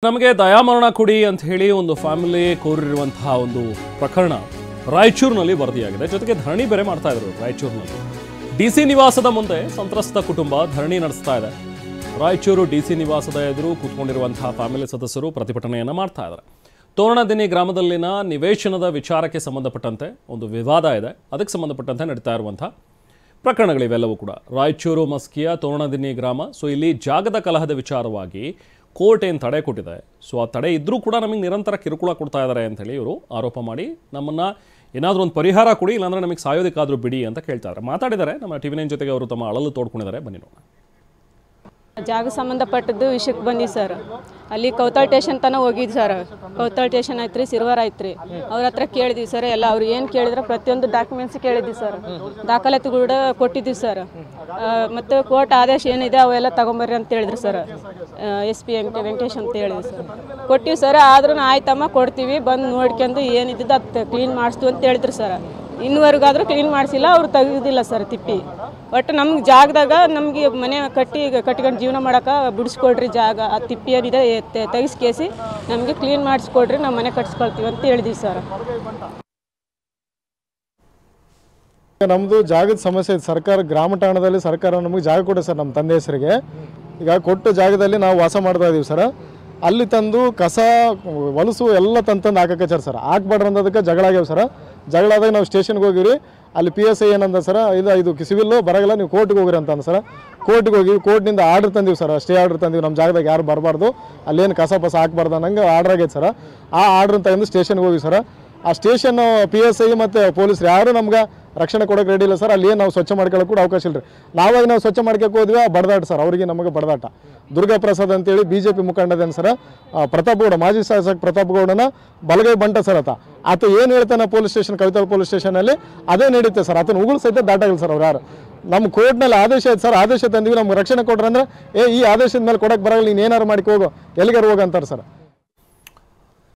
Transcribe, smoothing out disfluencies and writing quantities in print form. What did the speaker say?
ನಮಗೆ ದಯಾಮರಣ ಕೊಡಿ ಅಂತ ಹೇಳಿ ಒಂದು ಫ್ಯಾಮಿಲಿ ಕೋರಿರುವಂತಹ ಒಂದು ಪ್ರಕರಣ ರಾಯಚೂರಿನಲ್ಲಿ ವರದಿಯಾಗಿದೆ. ಜೊತೆಗೆ ಧರಣಿ ಬೇರೆ ಮಾಡ್ತಾ ಇದ್ರು ರಾಯಚೂರಿನಲ್ಲಿ. ಡಿಸಿ ನಿವಾಸದ ಮುಂದೆ ಸಂತ್ರಸ್ತ ಕುಟುಂಬ ಧರಣಿ ನಡೆಸ್ತಾ ಇದೆ. ರಾಯಚೂರು ಡಿಸಿ ನಿವಾಸದ ಎದುರು ಕೂತ್ಕೊಂಡಿರುವಂತಹ ಫ್ಯಾಮಿಲಿ ಸದಸ್ಯರು ಪ್ರತಿಭಟನೆಯನ್ನು ಮಾಡ್ತಾ ಇದ್ದಾರೆ. ತೋರಣದಿನ್ನಿ ಗ್ರಾಮದಲ್ಲಿನ ನಿವೇಶನದ ವಿಚಾರಕ್ಕೆ ಸಂಬಂಧಪಟ್ಟಂತೆ ಒಂದು ವಿವಾದ ಇದೆ. ಅದಕ್ಕೆ ಸಂಬಂಧಪಟ್ಟಂತೆ ನಡೀತಾ ಇರುವಂತಹ ಪ್ರಕರಣಗಳಿವೆಲ್ಲವೂ ಕೂಡ ರಾಯಚೂರು ಮಸ್ಕಿಯ ತೋರಣದಿನ್ನಿ ಗ್ರಾಮ. ಸೊ ಇಲ್ಲಿ ಜಾಗದ ಕಲಹದ ವಿಚಾರವಾಗಿ ಕೋರ್ಟ್ ಏನು ತಡೆ ಕೊಟ್ಟಿದೆ. ಸೊ ಆ ತಡೆ ಇದ್ರೂ ಕೂಡ ನಮಗೆ ನಿರಂತರ ಕಿರುಕುಳ ಕೊಡ್ತಾ ಇದ್ದಾರೆ ಅಂತೇಳಿ ಇವರು ಆರೋಪ ಮಾಡಿ ನಮ್ಮನ್ನು ಏನಾದರೂ ಒಂದು ಪರಿಹಾರ ಕೊಡಿ, ಇಲ್ಲಾಂದರೆ ನಮಗೆ ಸಾಯೋದಕ್ಕಾದರೂ ಬಿಡಿ ಅಂತ ಕೇಳ್ತಾ ಇದ್ದಾರೆ. ಮಾತಾಡಿದ್ದಾರೆ ನಮ್ಮ TV9 ಜೊತೆಗೆ. ಅವರು ತಮ್ಮ ಅಳಲು ತೋಡ್ಕೊಂಡಿದ್ದಾರೆ. ಬನ್ನಿ ನೋಡೋಣ. ಜಾಗ ಸಂಬಂಧಪಟ್ಟದ್ದು ವಿಷಯಕ್ಕೆ ಬಂದಿ ಸರ್. ಅಲ್ಲಿ ಕೌತಾಳ್ ಸ್ಟೇಷನ್ ತನಕ ಹೋಗಿದ್ದು ಸರ್. ಕೌತಾಳ್ ಸ್ಟೇಷನ್ ಆಯ್ತು ರೀ, ಸಿರ್ವಾರ್ ಆಯ್ತು ರೀ. ಅವ್ರ ಹತ್ರ ಕೇಳಿದ್ವಿ ಸರ್. ಎಲ್ಲ ಅವ್ರು ಏನು ಕೇಳಿದ್ರೆ ಪ್ರತಿಯೊಂದು ಡಾಕ್ಯುಮೆಂಟ್ಸ್ ಕೇಳಿದ್ವಿ ಸರ್. ದಾಖಲಾತಿ ಕೂಡ ಕೊಟ್ಟಿದ್ವಿ ಸರ್. ಮತ್ತು ಕೋರ್ಟ್ ಆದೇಶ ಏನಿದೆ ಅವೆಲ್ಲ ತಗೊಂಬರ್ರಿ ಅಂತ ಹೇಳಿದ್ರು ಸರ್. SP ವೆಂಕಟೇಶ್ ಅಂತ ಹೇಳಿದ್ವಿ ಸರ್. ಕೊಟ್ಟಿವಿ ಸರ್. ಆದ್ರೂ ಆಯ್ತಮ್ಮ ಕೊಡ್ತೀವಿ, ಬಂದು ನೋಡ್ಕೊಂಡು ಏನಿದ್ದು ಅದು ಕ್ಲೀನ್ ಮಾಡಿಸ್ತು ಅಂತ ಹೇಳಿದ್ರು ಸರ್. ಇನ್ನುವರೆಗಾದರೂ ಕ್ಲೀನ್ ಮಾಡಿಸಿಲ್ಲ, ಅವ್ರು ತೆಗೆದಿಲ್ಲ ಸರ್ ತಿಪ್ಪಿ. ಒಟ್ಟು ನಮ್ಗೆ ಜಾಗದಾಗ ನಮಗೆ ಮನೆ ಕಟ್ಕೊಂಡು ಜೀವನ ಮಾಡೋಕೆ ಬಿಡಿಸ್ಕೊಡ್ರಿ ಜಾಗ. ಆ ತಿಪ್ಪಿ ಏನಿದೆ ತೆಗಿಸ್ಕೇಸಿ ನಮಗೆ ಕ್ಲೀನ್ ಮಾಡಿಸ್ಕೊಡ್ರಿ, ನಾವು ಮನೆ ಕಟ್ಸ್ಕೊಳ್ತೀವಿ ಅಂತ ಹೇಳಿದ್ವಿ ಸರ್. ನಮ್ಮದು ಜಾಗದ ಸಮಸ್ಯೆ ಇದೆ. ಸರ್ಕಾರ ಗ್ರಾಮ ಠಾಣದಲ್ಲಿ ಸರ್ಕಾರ ನಮಗೆ ಜಾಗ ಕೊಟ್ಟೆ ಸರ್, ನಮ್ಮ ತಂದೆ ಹೆಸರಿಗೆ. ಈಗ ಕೊಟ್ಟು ಜಾಗದಲ್ಲಿ ನಾವು ವಾಸ ಮಾಡ್ತಾ ಇದೀವಿ ಸರ್. ಅಲ್ಲಿ ತಂದು ಕಸ ಹೊಲಸು ಎಲ್ಲ ತಂದು ಹಾಕಕ್ಕೆ ಸರ್. ಹಾಕ್ಬೇಡ್ರಿ ಅನ್ನೋದಕ್ಕೆ ಜಗಳ ಆಗ್ಯಾವ ಸರ್. ಜಗಳ ಆದಾಗ ನಾವು ಸ್ಟೇಷನ್ಗೆ ಹೋಗಿರಿ. ಅಲ್ಲಿ PSI ಏನಂದ ಸರ್, ಇದು ಸಿವಿಲ್ಲು ಬರಗಲ್ಲ, ನೀವು ಕೋರ್ಟ್ಗೆ ಹೋಗಿರಿ ಅಂತ ಸರ್. ಕೋರ್ಟ್ಗೆ ಹೋಗಿ ಕೋರ್ಟ್ನಿಂದ ಆರ್ಡ್ರ್ ತಂದೀವಿ ಸರ್. ಸ್ಟೇ ಆರ್ಡ್ರ್ ತಂದೀವಿ, ನಮ್ಮ ಜಾಗದಾಗ ಯಾರು ಬರಬಾರ್ದು, ಅಲ್ಲೇನು ಕಸ ಪಸ ಹಾಕ್ಬಾರ್ದು ಅನ್ನಂಗೆ ಆರ್ಡ್ರ್ ಆಗೈತೆ ಸರ್. ಆ ಆರ್ಡ್ರನ್ನ ತಗೊಂಡು ಸ್ಟೇಷನ್ಗೆ ಹೋಗಿ ಸರ್. ಆ ಸ್ಟೇಷನ್ PSI ಮತ್ತು ಪೊಲೀಸರು ಯಾರು ನಮ್ಗೆ ರಕ್ಷಣೆ ಕೊಡೋಕೆ ರೆಡಿ ಇಲ್ಲ ಸರ್. ಅಲ್ಲಿ ಏನು ನಾವು ಸ್ವಚ್ಛ ಮಾಡ್ಕೊಳ್ಳೋಕೆ ಕೂಡ ಅವಕಾಶ ಇಲ್ಲ ರೀ. ನಾವಾಗಿ ನಾವು ಸ್ವಚ್ಛ ಮಾಡ್ಕೋಕೆ ಹೋದ್ವಿ, ಬಡದಾಟ ಸರ್. ಅವರಿಗೆ ನಮಗೆ ಬಡದಾಟ. ದುರ್ಗಾ ಪ್ರಸಾದ್ ಅಂತೇಳಿ BJP ಮುಖಂಡದೇನು ಸರ್, ಪ್ರತಾಪ್ ಗೌಡ, ಮಾಜಿ ಶಾಸಕ ಪ್ರತಾಪ್ ಗೌಡನ ಬಲಗೈ ಬಂಟ ಸರ್. ಆತ ಏನು ಹೇಳ್ತಾನೆ ಪೊಲೀಸ್ ಸ್ಟೇಷನ್, ಕವಿತಾಳ ಪೊಲೀಸ್ ಸ್ಟೇಷನಲ್ಲಿ ಅದೇ ನಡೀತೆ ಸರ್. ಆತನ ಉಗುಳು ಸಹಿತ ದಾಟಾಗಿಲ್ಲ ಸರ್. ಅವ್ರು ಯಾರು ನಮ್ಮ ಕೋರ್ಟ್ನಲ್ಲಿ ಆದೇಶ ಐತೆ ಸರ್. ಆದೇಶ ತಂದಿವಿ, ನಮ್ಗೆ ರಕ್ಷಣೆ ಕೊಡ್ರಿ ಅಂದ್ರೆ ಈ ಆದೇಶದ ಮೇಲೆ ಕೊಡೋಕೆ ಬರಲ್ಲ, ನೀನು ಏನಾರು ಮಾಡ್ಕೊ ಹೋಗೋ, ಎಲ್ಲಿಗಾರು ಹೋಗು ಅಂತಾರೆ ಸರ್.